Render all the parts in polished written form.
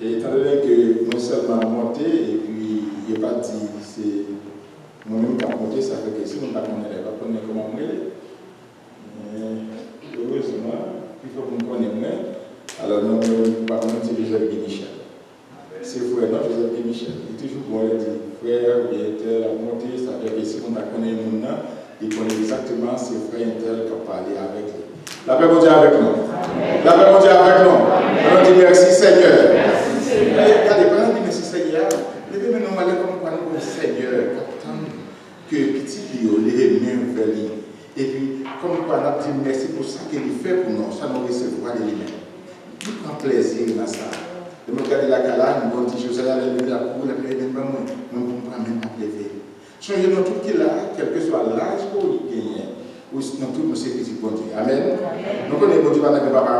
Et étant donné que non seulement monté, et puis il n'est pas dit, c'est moi-même qui a monté, ça fait que si on ne connaît pas comment on est. Heureusement, il faut qu'on connaisse moins. Alors, nous, par exemple, c'est Joseph Guy-Michel. C'est frère, non, Joseph Guy-Michel. Il est toujours bon, il dit, frère, il était la montée, ça fait que si on ne connaît pas, il connaît exactement ses frères intels qui ont parlé avec lui. La paix mon Dieu avec nous. La paix mon Dieu avec nous. On dit merci Seigneur. Regardez, pendant que merci Seigneur, levez maintenant aller comme parler comme Seigneur, que petit Lio, les mains vers lui. Et puis, comme quoi, on a dit merci pour ça qu'il fait pour nous, ça nous recevra de lui-même. Il prend plaisir dans ça. Je me regarde la calane, on dit José, la lever la cour, la lever même pas moi, mais on ne peut même pas lever. Changez dans tout qu'il a, quel que soit l'âge pour lui gagner, ou dans tout nos petits bon Dieu. Amen. Nous connaissons bon Dieu pas dans le papa.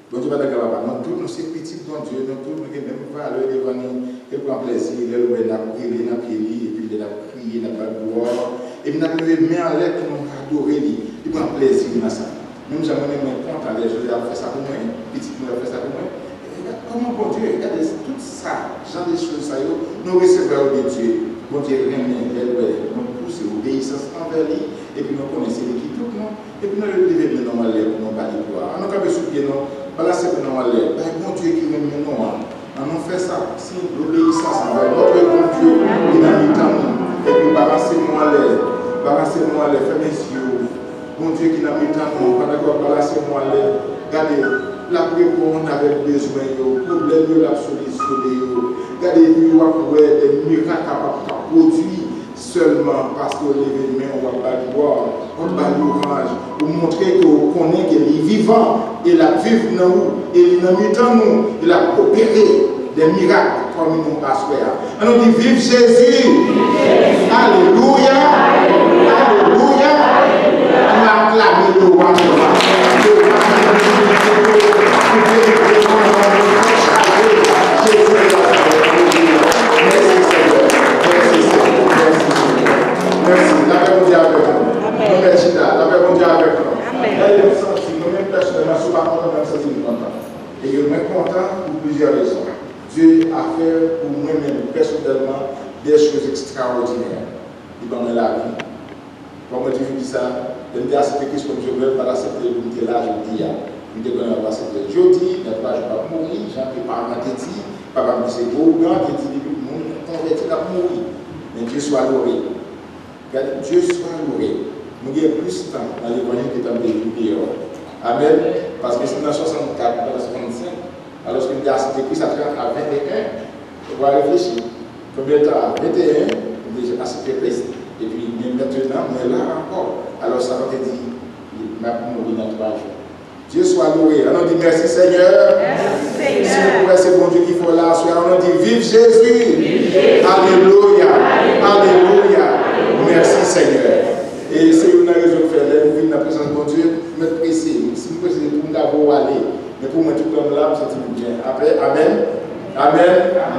Bon Dieu pas dans le papa. Dans tout nos petits bon Dieu, dans tout nos même valeur devant nous, il prend plaisir, il est là pour crier, et puis il est là pour crier, il n'a pas de gloire. Et puis, nous avons mis en l'air pour nous adorer, il prend plaisir dans ça. Même jamais nous compte à l'air, je vais faire ça pour moi, petit nous fait ça pour moi. Comment bon Dieu, regardez tout ça, genre des choses, ça, nous recevons de Dieu. Bon Dieu, nous pousse l'obéissance envers lui, et puis nous connaissons l'équipe, et puis nous le lever maintenant à l'air pour nous parler de gloire. On a qu'à se souvenir, voilà, c'est pour nous à l'air. Bon Dieu qui nous met nous, on fait ça, si l'obéissance envers notre bon Dieu, il a mis dans nous, et puis balancez-moi à l'air. Balancez-moi les femmes et yeux. Bon Dieu qui n'a mis tant de temps, balancez-moi les. Regardez, la réponse avec besoin, le problème, la solution. Regardez, il y a des miracles à produire seulement parce que l'événement, on va pas le voir, on va l'orange, pour montrer qu'on connaît qu'il est vivant, et il a vécu dans nous, et il a mis dans nous, il a opéré des miracles comme nous pasteur. On nous dit vive Jésus. Alléluia. Alléluia. On acclame le roi. Merci. La paix mondiale avec nous. Merci. La paix mondiale avec nous. Amen. Nous-mêmes personnellement, nous ne sommes pas contents, même si nous sommes contents. Et je suis content pour plusieurs raisons. Dieu a fait pour moi-même, personnellement, des choses extraordinaires. Il m'a mis la vie. Comme je dis ça, je me dis à cette église comme je veux, par accepter le comité là, je dis, je dis qu'on va accepter. Je dis, je ne vais pas mourir, j'en ai pas à dit, papa me dit, c'est beau, grand, qui dit, on va être mourir. Mais Dieu soit loué. Dieu soit loué. Nous avons plus de temps dans l'évangile que dans les vidéos. Amen. Parce que c'est dans 64, dans 65. Alors que nous avons écrit ça à 21, on va réfléchir. Combien de temps? 21, déjà accepté Christ. Et puis maintenant, on est là encore. Alors ça va te dire, il m'a mouru dans 3 jours. Dieu soit loué. On dit merci Seigneur. Merci Seigneur. Si vous pouvez, c'est bon Dieu qu'il faut là. On dit vive Jésus. Vive Jésus. Alléluia. Alléluia. Merci Seigneur. Et c'est une raison de faire. Là, nous vivons dans la présence de mon Dieu. Nous sommes pressés. Si nous pressés pour nous d'abord aller. Mais pour moi, tout comme là, je me bien. Après, Amen. Amen.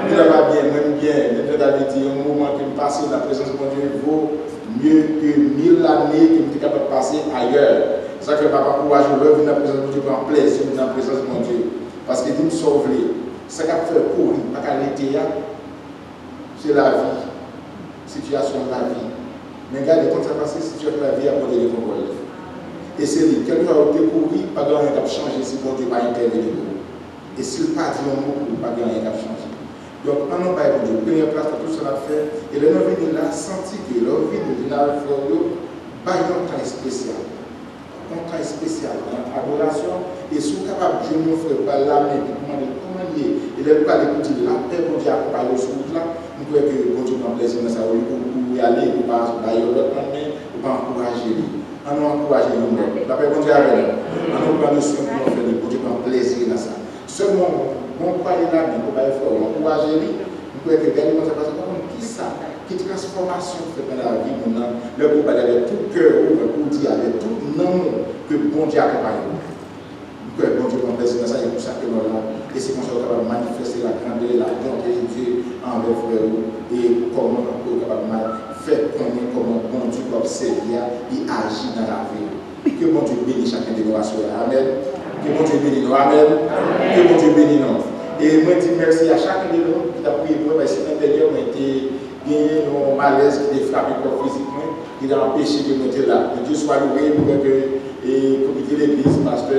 Il ne va bien, même bien. Le David dit un moment que nous passons dans la présence de mon Dieu vaut mieux que 1000 années que nous sommes capables de passer ailleurs. C'est ça que papa courage, je veux venir dans la présence de mon Dieu, prendre plaisir dans la présence de mon Dieu. Parce qu'il dit me sauver. C'est ça qu'il fait courir, pas qu'à l'été, c'est la vie. Situation de la vie. Mais regardez, quand ça passe, situation de la vie, à modérer ton rôle. Et c'est lui, quelqu'un a découvert, pas de rien qui a changé si bon Dieu va intervenir. Et s'il pas dit un mot, pas de rien qui a changé. Donc, on n'a pas écouté. Première place pour tout ça à faire. Et le nom venu là, senti que l'envie de venir à l'enfant, pas un temps spécial. Un temps spécial dans l'adoration. Et si vous êtes capable de nous faire par l'âme, et puis comment il est, et là, pas d'écouter la paix, bon Dieu accompagne ce route-là, nous croyons que bon Dieu prend plaisir dans sa vie pour y aller, pour pas bailler l'autre main, pour pas encourager lui. On nous encourage nous-mêmes. La paix, bon Dieu avec nous. On nous prend le soin pour nous faire, bon Dieu prend plaisir dans ça. Seulement, bon parler là, mais on va faire, on encourage lui. Nous croyons que regardez comment ça passe, qui ça? Qui transformation fait dans la vie maintenant, le groupe avec tout cœur, pour dire avec tout nom que bon Dieu accompagne. Que bon Dieu prend plaisir dans ça, et pour ça que nous là, et c'est comme ça qu'on va manifester la grandeur, la bonté de Dieu envers frère, et comment on peut faire connaître comment bon Dieu peut servir et agir dans la vie. Que bon Dieu bénisse chacun de nous à soi. Amen. Que bon Dieu bénisse nous. Amen. Que bon Dieu bénisse nous. Et moi, je dis merci à chacun de nous qui a prié pour moi, parce que l'intérieur m'a été gagné un malaise qui a frappé physiquement, qui a empêché de monter là. Que Dieu soit loué pour que le comité de l'église, pasteur,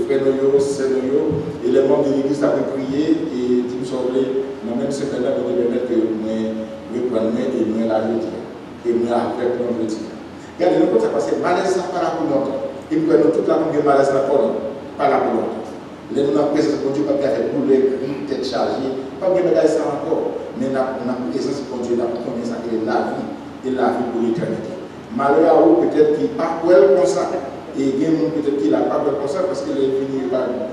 frère Noyo, sœur Noyo, et les membres de l'église ont prié et dit me sauver. Moi-même, c'est maintenant que je vais permettre que je prenne et moi la jeudi. Et moi avec mon jeudi. Regardez, nous, quand ça passe, malaise, ça pas là pour longtemps. Et nous prenons toute la langue malaise là pour pas là pour longtemps. Les nous avons présence de Dieu, pas bien fait bouler, tête chargée, pas bien regarder ça encore. Mais nous avons présence de Dieu, nous avons combien ça est la vie et la vie pour l'éternité. Malheur à vous, peut-être qu'il n'a pas peur comme ça. Et il y a peut-être qu'il n'a pas peur comme ça parce qu'il est venu par nous.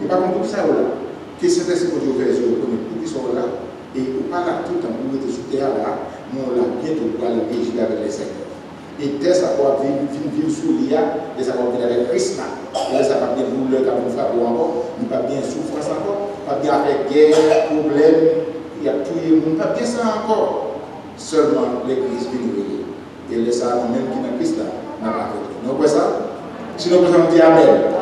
Il n'est pas comme tout ça là. Que c'est ce que Dieu veut, je connais tous qui sont là. Et on pas là tout le temps, pour être sur terre là, mais on l'a bientôt pour aller réagir avec les Seigneurs. Et dès ça va vivre sous l'IA, dès ça va venir avec Christ là. Et ça va bien douleur quand on frappe encore, il pas bien souffrance encore, pas bien avec guerre, problème, il y a tout le monde, pas bien ça encore. Seulement l'Église vient nous. Et laisse ça nous-mêmes qui dans Christ là, n'a pas fait. Nous voyons ça? Si nous pouvons dire Amen.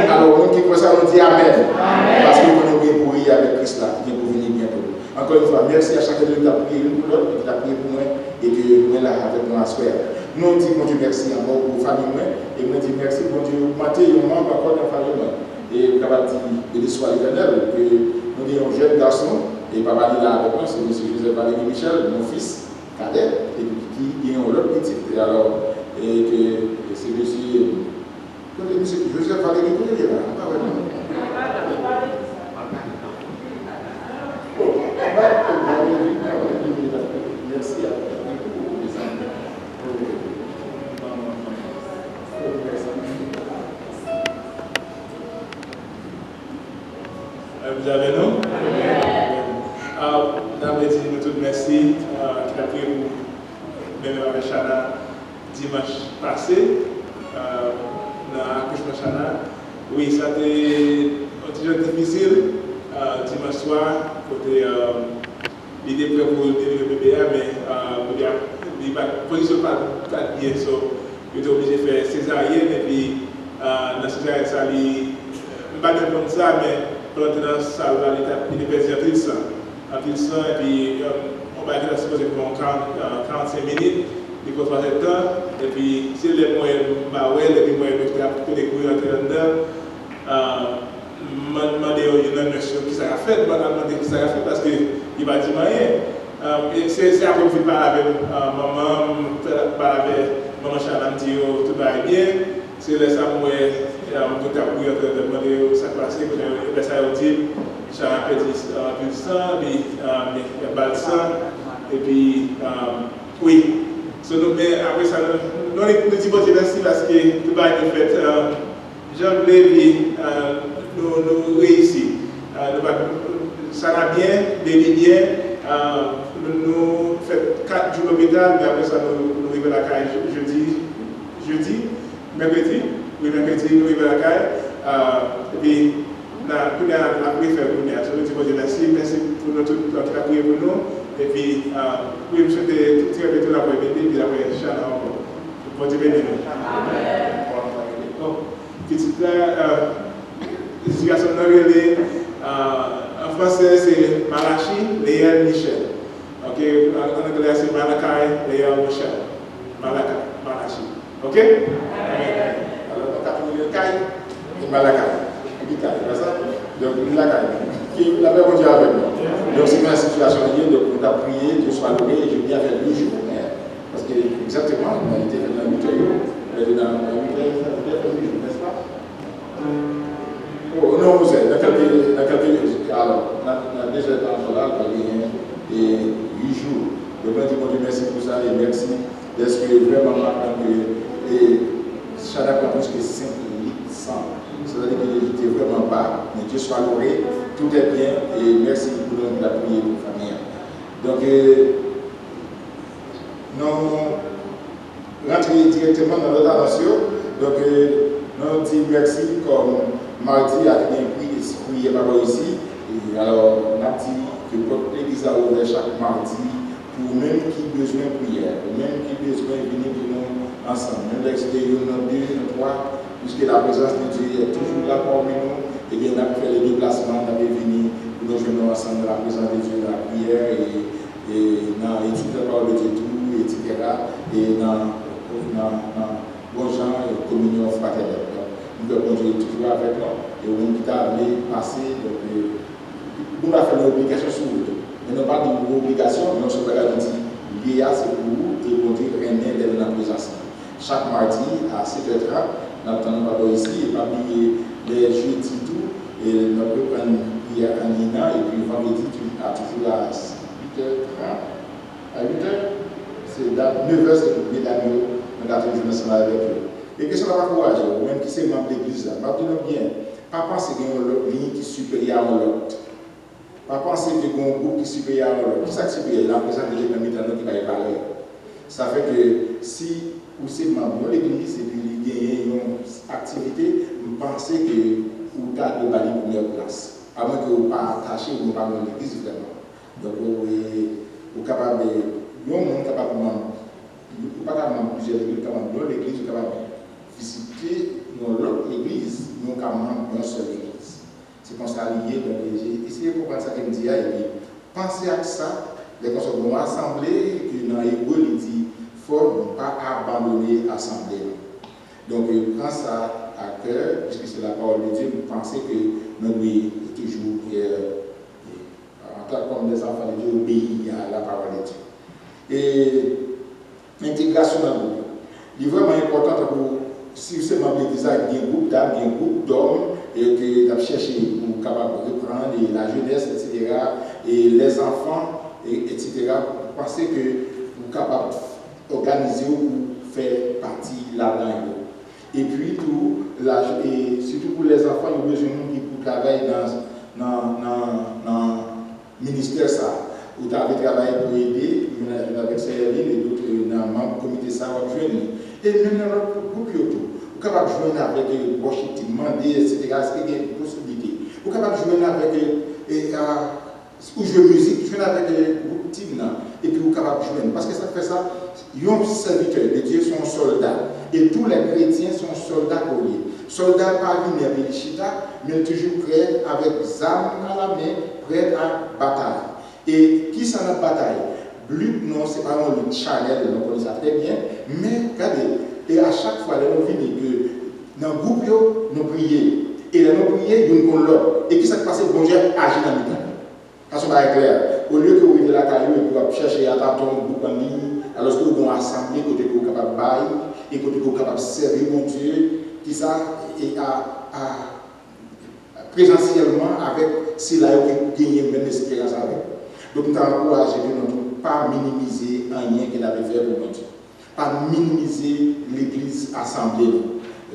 Alors, nous qui croyons ça, on dit Amen. Parce que nous avons bien pour y avec Christ là, qui est pour venir bientôt. Encore une fois, merci à chacun de nous qui a prié l'une pour l'autre, qui a prié pour moi et que nous sommes là avec nous à soir. Nous disons bon Dieu merci encore pour la famille et nous disons merci bon Dieu augmenter un membre encore dans la famille. Et nous avons dit de l'histoire éternelle que nous avons un jeune garçon et papa est là avec nous, c'est M. Joseph Valéry Michel, mon fils cadet, et qui est un autre petit. Et alors, et que c'est M. Joseph Valéry Michel, là. Merci à vous. Vous avez nous? Nous avons dit nous tous merci qui a prié pour même avec Chana dimanche passé dans l'accouchement Chana. Oui, ça a été un petit jour difficile dimanche soir, côté l'idée pour le bébé, mais la position n'est pas bien, il était obligé de faire césarienne et puis dans la césarienne, ça ne pas comme ça, mais pendant dans la salle, il est perdu un pile sang, et puis on va être supposé pour 45 minutes, il faut passer le temps, et puis si les moyens et puis moyens de découvrir entrer dedans, je demandé à une monsieur qui ça a fait, parce qu'il va dire rien. C'est après que je parle avec maman, maman Chana me dit tout va bien, c'est là ça moi tout à coup de demander ça passé que ça a dit Chana a perdu du sang, puis il y a pas de sang, et puis oui. Mais après ça, nous disons bon Dieu merci parce que tout va être fait. Jean Lévy nous réussit. Ça va bien, bébé bien. Nous faisons 4 jours d'hôpital, mais après ça, nous arrivons à la caille jeudi, mercredi. Oui, mercredi, nous arrivons à la caille. Et puis, nous avons fait pour nous. Je dis bon Dieu merci pour notre prière pour nous. Et puis, oui, je souhaite tout très bien la première bébé, puis la première Chana encore. Bon Dieu bénisse nous. Amen. Petite là, situation en français c'est Malachi Léa Michel. Ok, en anglais c'est Malachi Léa Michel. Malachi. Ok? Amen. Alors, on a appelé le Kai et Malachi. C'est ça? Donc, Malachi. Qui l'avait rendu avec nous. Donc, c'est ma situation liée, donc on a prié, Dieu soit loué, et je viens faire 8 jours. Parce que, exactement, on a été fait dans 8 jours. On a été dans 8 jours, n'est-ce pas? Oh, non, vous êtes dans quelques alors, on a déjà été en là, et 8 jours. Donc, on dit, bon Dieu, merci pour ça, et merci d'être vraiment marquant que Chana a plus que 5 litres sang. C'est-à-dire qu'il n'était vraiment pas, mais Dieu soit loué, tout est bien, et merci pour la prière pour la famille. Donc, nous rentrons directement dans notre attention. Donc, nous disons merci comme mardi a bien prié par ici. Et alors, on a dit que l'Église a ouvert chaque mardi pour même qui besoin de prière, pour même qui besoin de venir pour nous ensemble. Même l'extérieur, nous 2, 3, puisque la présence de Dieu est toujours là parmi nous. Et bien, on a fait les déplacements, on a venu nous venons ensemble dans la présence de Dieu, dans la prière et dans l'étude de la parole de Dieu, tout, etc. Et dans bon genre de communion fraternelle. Nous devons continuer toujours avec nous. Et on qui t'a passer, nous avons fait une obligation sur vous. Mais non pas d'une obligation, mais non sur la dit, lié à ce pour vous et pour dire rien d'être dans la présence. Chaque mardi à 7h30, nous attendons pas ici et pas oublier les jeudis tout. Et nous pouvons prendre hier à Nina et puis vendredi à toujours à 8h30. À 8h, c'est 9h, c'est pour les amis. Nous avons toujours ensemble avec eux. Et que ça va encourager, même qui c'est membre de l'église là, pas bien, pas penser qu'il y a une ligne qui est supérieure à l'autre. Pas penser qu'il y a un groupe qui est supérieur à l'autre. Qui est supérieur? La présence de Dieu dans qui va y parler. Ça fait que si vous êtes membre de l'église et puis il y a une activité, vous pensez que vous avez de balayer pour leur place. À moins que vous ne pas attaché ou vous ne pas dans l'église vraiment. Donc vous êtes capable de. Vous êtes capable de membre. Vous n'êtes pas capable de plusieurs églises, capable de l'église, vous êtes capable de visiter l'autre église, nous sommes membres d'une seule église. C'est comme ça lié, donc j'ai essayé de comprendre ça que je me dis, et puis pensez à ça, les gens vont assembler, que dans l'hébreu, il dit, il faut ne pas abandonner l'assemblée. Donc, prends ça à cœur, puisque c'est la parole de Dieu, vous pensez que nous devons toujours, en tant que des enfants de Dieu, obéir à la parole de Dieu. Et l'intégration dans le groupe. Il est vraiment important pour, si vous êtes membre de l'église, il y a un groupe d'âmes, il y a un groupe d'hommes, et que vous cherchez pour capable de reprendre et la jeunesse, etc., et les enfants, etc., vous pensez que vous êtes capable d'organiser ou faire partie là-dedans. Et puis, et surtout pour les enfants, il y a besoin de gens qui travaillent dans le ministère. Ça. Vous avez travaillé pour aider, avec Céline et d'autres dans le membre du comité ça, et même dans notre groupe, vous êtes capable de jouer avec le worship team, demander, etc. Est-ce qu'il y a une possibilité? Vous êtes capable de jouer avec ou jouer musique, jouer avec le groupe team, et puis vous êtes capable de jouer. Parce que ça fait ça, un serviteur de Dieu sont soldats, et tous les chrétiens sont soldats pour lui. Soldats pas venir avec chita, mais toujours prêts avec des armes à la main, prêts à bataille. Et qui s'en a bataille? But, non, c'est pas le channel, on connaît ça très bien, mais regardez, et à chaque fois, nous venons que dans le groupe, nous prions. Et là, nous prions, nous avons l'autre. Et qui s'est passé? Bon Dieu agit dans le temps. Ça c'est clair. Au lieu que vous venez de la caillou et puis vous cherchez à attendre un groupe en ligne, alors que vous avez assemblé, côté que vous êtes capable de bailler, et côté que vous êtes capable de servir mon Dieu, qui ça, et présentiellement avec c'est là que vous gagnez même l'espérance avec. Donc nous avons encouragé de ne pas minimiser un lien qu'il avait fait pour notre Dieu. Pas minimiser l'église assemblée.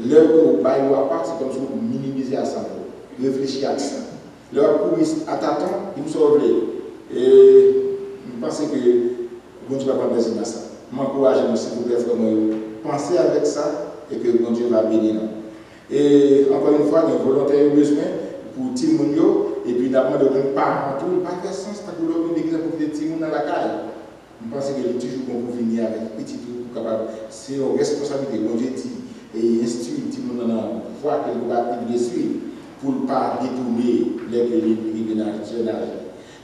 L'heure que vous baillez à part, c'est comme si vous minimisez l'assemblée. Réfléchissez à ça. L'heure où à t'attendre, il me sauve. Et je pense que bon Dieu va pas plaisir à ça. Je m'encourage, s'il vous plaît, pensez avec ça et que bon Dieu va bénir. Et encore une fois, il y a un volontaire besoin pour Timonio. Et puis, d'abord, de ne pas tout, pas faire sens, parce que l'homme d'église pour que Timon dans la caille. Je pense qu'il est toujours bon pour venir avec petit tout, capable. C'est une responsabilité, mon Dieu dit, et instruit Timon dans la voie qu'il va suivre pour ne pas détourner les privés dans le âge.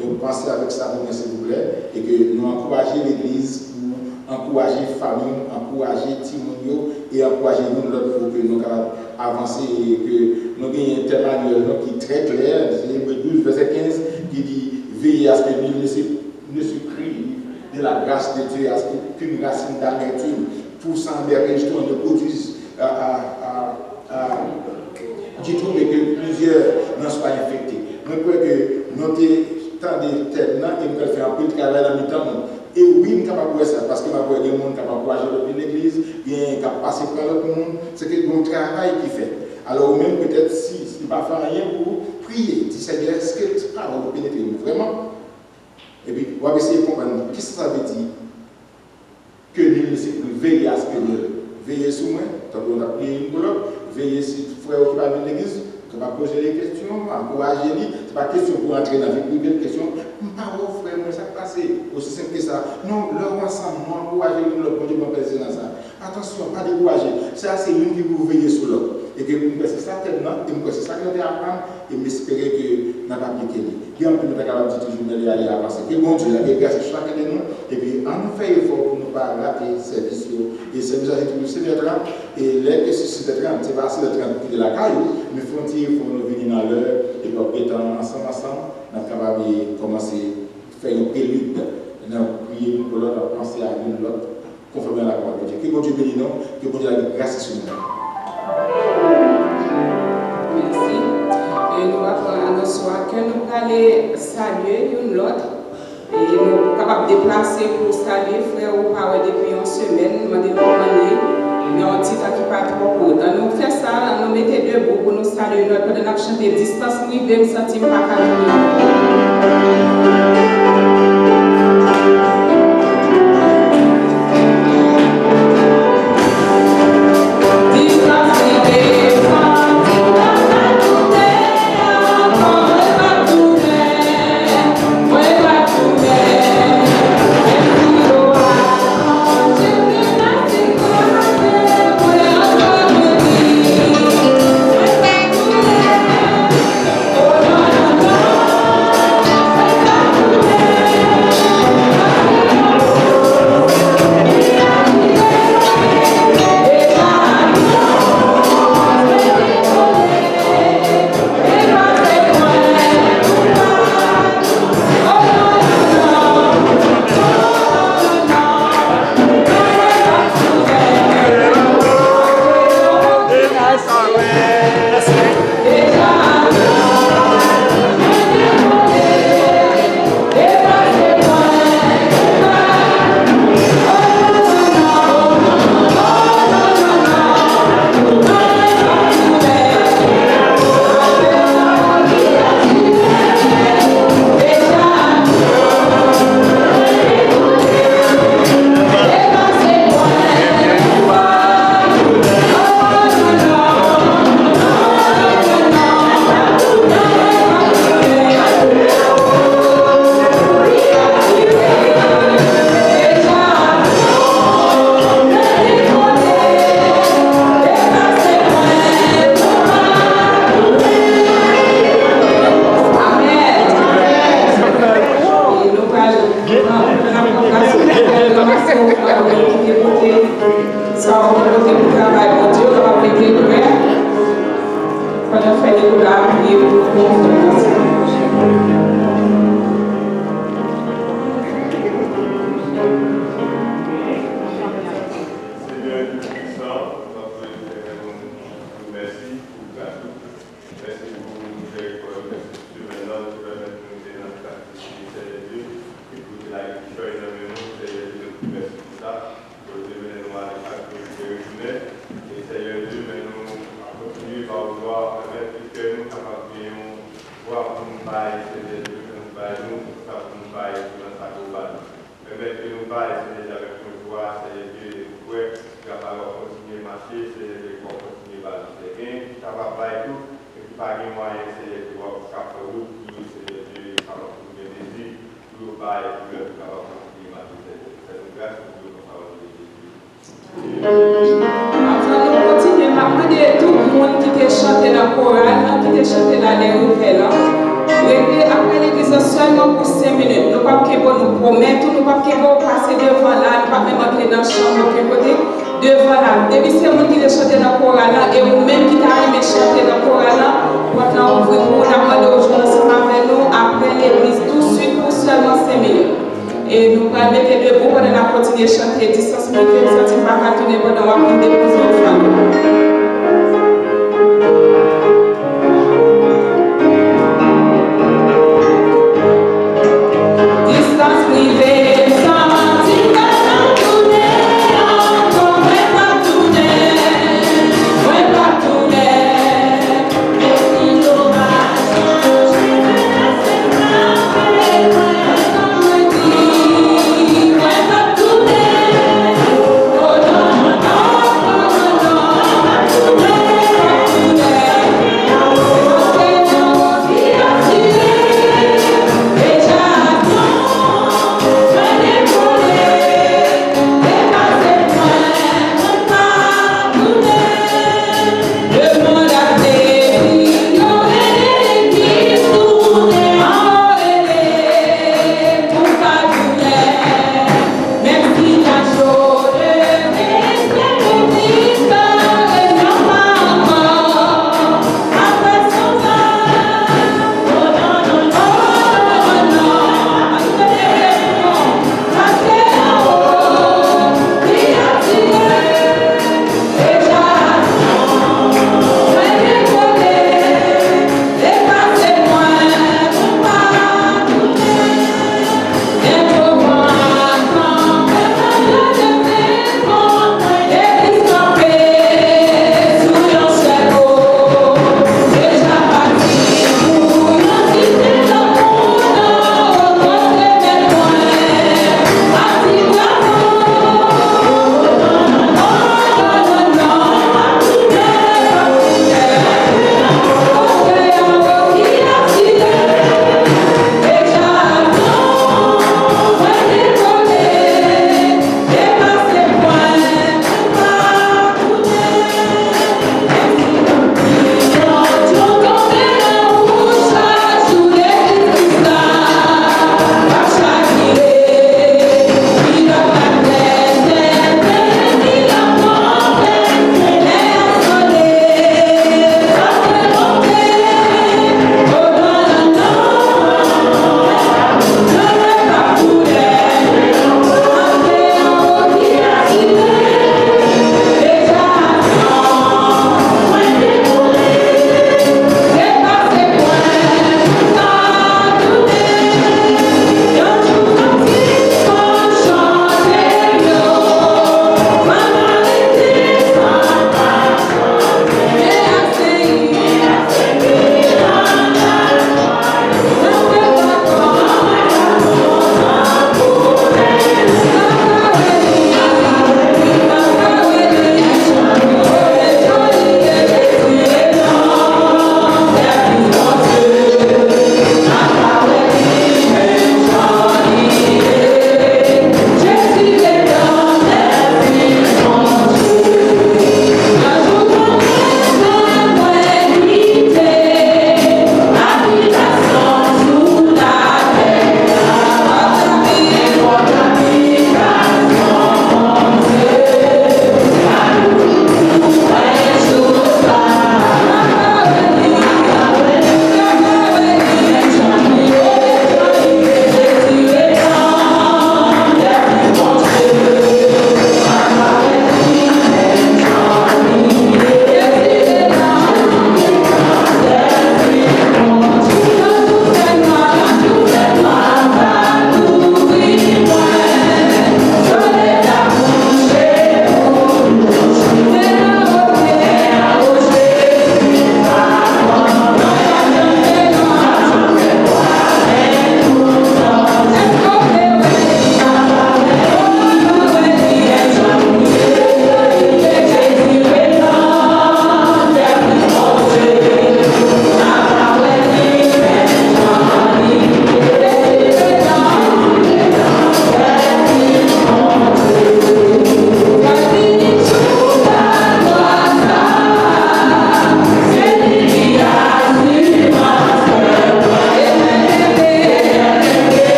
Donc, pensez avec ça, s'il vous plaît, et que nous encourageons l'église pour encourager les familles, encourager Timonio et encourager nous l'autre pour que nous puissions avancer et que nous ayons un tel manuel qui est très clair, c'est Hébreux 12, verset 15, qui dit veillez à ce que nous ne se prive de la grâce de Dieu, à ce qu'une racine d'amertume poussant vers les gens ne produise du tout, mais que plusieurs n'en soient infectés. Nous croyons que notre temps de tête, nous allons faire un peu de travail dans le temps. Et oui, nous sommes capables de ça, parce que nous avons des gens capables de de l'église, bien capables de passer par l'autre monde, c'est que mon travail qui fait. Alors, même peut-être si il ne va pas faire rien pour prier, si c'est bien, est-ce que tu parles de pénétrer vraiment? Et puis, on va essayer de comprendre, qu'est-ce que ça veut dire? Que nous ne sommes plus veiller à ce que nous veillons sur moi, tant qu'on a prié une colloque, veiller sur le frère qui va venir de l'église, qui va poser des questions, encourager lui. Ce n'est pas question pour entrer dans la vie privée, question, pas au frère, moi ça passe, aussi simple que ça. Non, leur ensemble, moi, encourager nous, le Dieu m'a plaisir dans ça. Attention, pas décourager. Ça, c'est lui qui vous veillez sur l'autre. Et que c'est ça tellement, et c'est ça que nous apprendre, et m'espérer que nous n'avons pas appliqué. Et en plus, nous avons dit toujours d'aller aller avancer. Que bon Dieu, il grâce à chacun de nous, et puis on fait effort pour ne pas rater le service. Et le service a été tout c'est le 30, et l'aide que c'est le 30, c'est pas assez le 30 de la caille, mais il faut nous venir dans l'heure, et puis étant ensemble, nous sommes capables de commencer à faire une prélude, nous prier pour l'autre, penser à l'une l'autre, conformément à la parole de Dieu. Que bon Dieu bénisse nous, que bon Dieu ait grâce sur nous. Merci. Et nous allons annoncer que nous allons saluer l'une l'autre. Et nous sommes capables de déplacer pour saluer frère ou parents depuis une semaine, nous demandons de nous un petit temps qui n'est pas trop court. Nous faisons ça, nous mettons debout pour nous saluer notre pendant nous chanter distance, nous devons sentir pas Oh,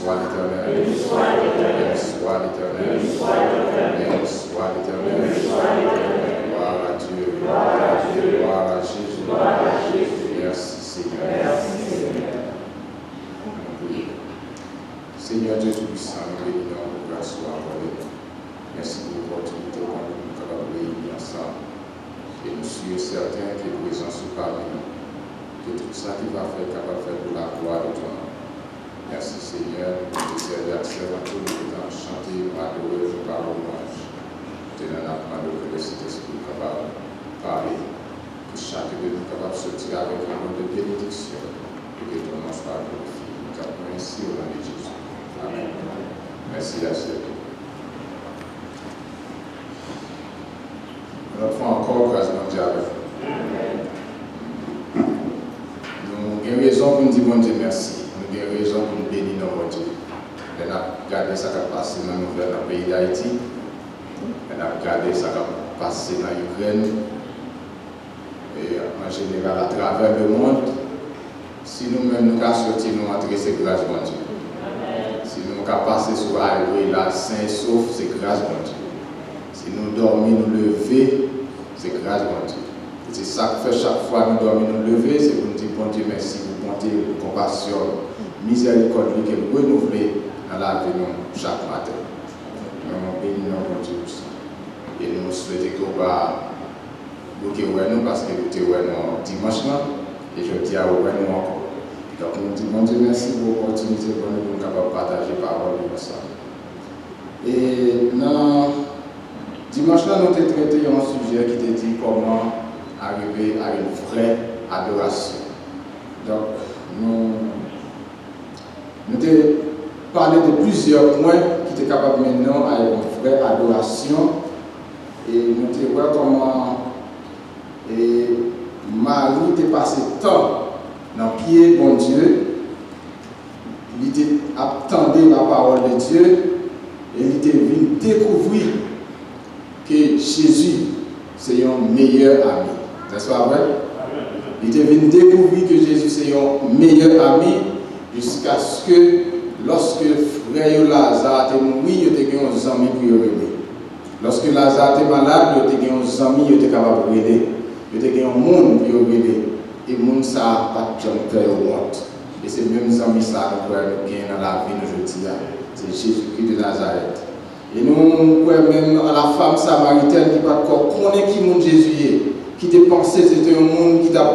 soit l'Éternel. Béni soit l'Éternel. Béni soit l'Éternel. Gloire à Dieu. Gloire à Jésus. Merci Seigneur. Seigneur Dieu Tout-Puissant, nous bénissons pour grâce soit accordée. Merci pour l'opportunité pour nous capables de réunir ensemble. Et nous sommes certains que présent sous parmi nous, que tout ça qui va faire capable de faire pour la gloire de ton nom. Merci Seigneur, nous te servons à tout le temps, chanter, adorer, par hommage. Tu n'en as pas de que le Saint-Esprit capable de parler, que chacun de nous capable de sortir avec un mot de bénédiction, et que ton nom soit glorifié. Nous t'appelons ainsi au nom de Jésus. Amen. Merci à Seigneur. Nous avons encore grâce mondiale. Nous avons raison pour nous dire bon Dieu merci. Nous avons raison pour nous bénir notre Dieu. Nous avons regardé ce qui a passé dans le pays d'Haïti. Nous avons regardé ce qui a passé dans l'Ukraine. Et en général, à travers le monde, si nous-mêmes nous avons sorti, nous entrer, c'est grâce à Dieu. Si nous avons passé sur la highway là, sain et sauf, c'est grâce à Dieu. Si nous dormons, nous lever, c'est grâce à Dieu. C'est ça que fait chaque fois nous dormons, nous lever, c'est pour nous dire bon Dieu merci, pour bonté, pour compassion, miséricorde, que nous renouveler dans la vie chaque matin. Nous bénissons bon Dieu pour ça. Et nous souhaitons qu'on va bloquer nous parce que nous sommes dimanche là, et je dis à nous encore. Donc nous disons bon Dieu merci pour l'opportunité pour nous capables de partager la parole de ça. Et dans dimanche là, nous avons traité un sujet qui te dit comment arriver à une vraie adoration. Donc, nous avons parlé de plusieurs points qui étaient capables maintenant à une vraie adoration. Et nous avons vu comment Marie était passé temps dans le pied de bon Dieu. Il attendait la parole de Dieu et il était venu découvrir que Jésus, c'est un meilleur ami. N'est-ce pas vrai? Il est venu découvrir que Jésus, c'est un meilleur ami jusqu'à ce que, lorsque frère Lazare était mort, il était un ami pour le aider. Lorsque Lazare était malade, il était un ami qui était capable de l'aider. Il était un monde pour l'aider. Et le monde, ça n'a pas de faire au monde. Et c'est même ami ça que nous avons dans la vie d'aujourd'hui. C'est Jésus-Christ de Nazareth. Et nous, même à la femme samaritaine qui pas connaît qui monde Jésus est, qui te pensait que c'était un monde qui t'a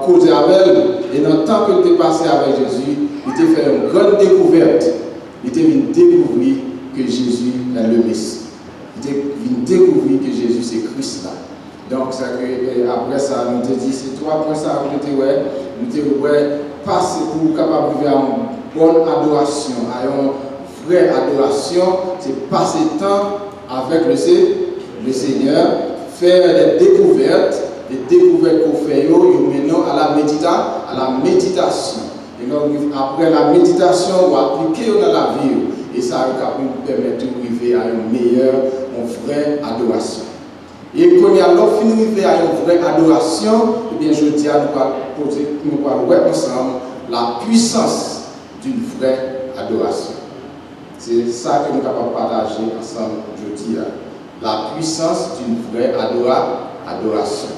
causé avec elle. Et dans le temps que tu es passé avec Jésus, il t'a fait une grande découverte. Il t'a venu découvrir que Jésus est le Messie. Il t'a venu découvrir que Jésus c'est Christ là. Donc, c'est que, après ça, nous te dit, c'est trois points ça, nous te passer pour capable de faire une bonne adoration, à une vraie adoration, c'est passer temps avec le Seigneur, faire des découvertes qu'on fait, maintenant à la méditation. Et donc, après la méditation, on va appliquer dans la vie, et ça va nous permettre d'arriver à une meilleure, une vraie adoration. Et quand il y a l'offre finir à une vraie adoration, eh bien je dis à nous voir ensemble la puissance d'une vraie adoration. C'est ça que nous avons partagé ensemble aujourd'hui. La puissance d'une vraie adoration.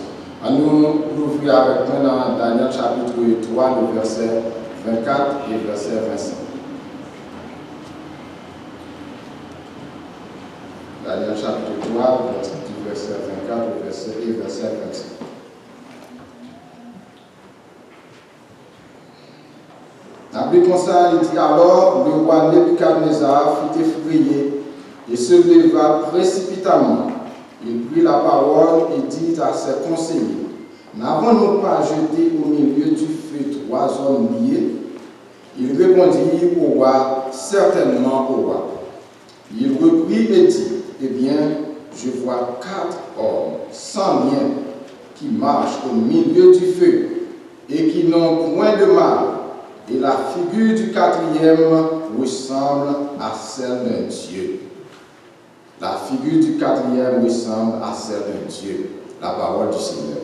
Nous l'ouvrir avec moi dans Daniel chapitre 3, le verset 24 et le verset 25. Daniel chapitre 3, verset 24 et verset 25. La Bible comme ça, il dit alors, le roi Nebuchadnezzar fut effrayé et se leva précipitamment. Il prit la parole et dit à ses conseillers, n'avons-nous pas jeté au milieu du feu 3 hommes liés? Il répondit au roi, certainement au roi. Il reprit et dit, eh bien, je vois 4 hommes sans lien qui marchent au milieu du feu et qui n'ont point de mal. Et la figure du 4e ressemble à celle d'un Dieu. La figure du 4e ressemble à celle d'un Dieu. La parole du Seigneur.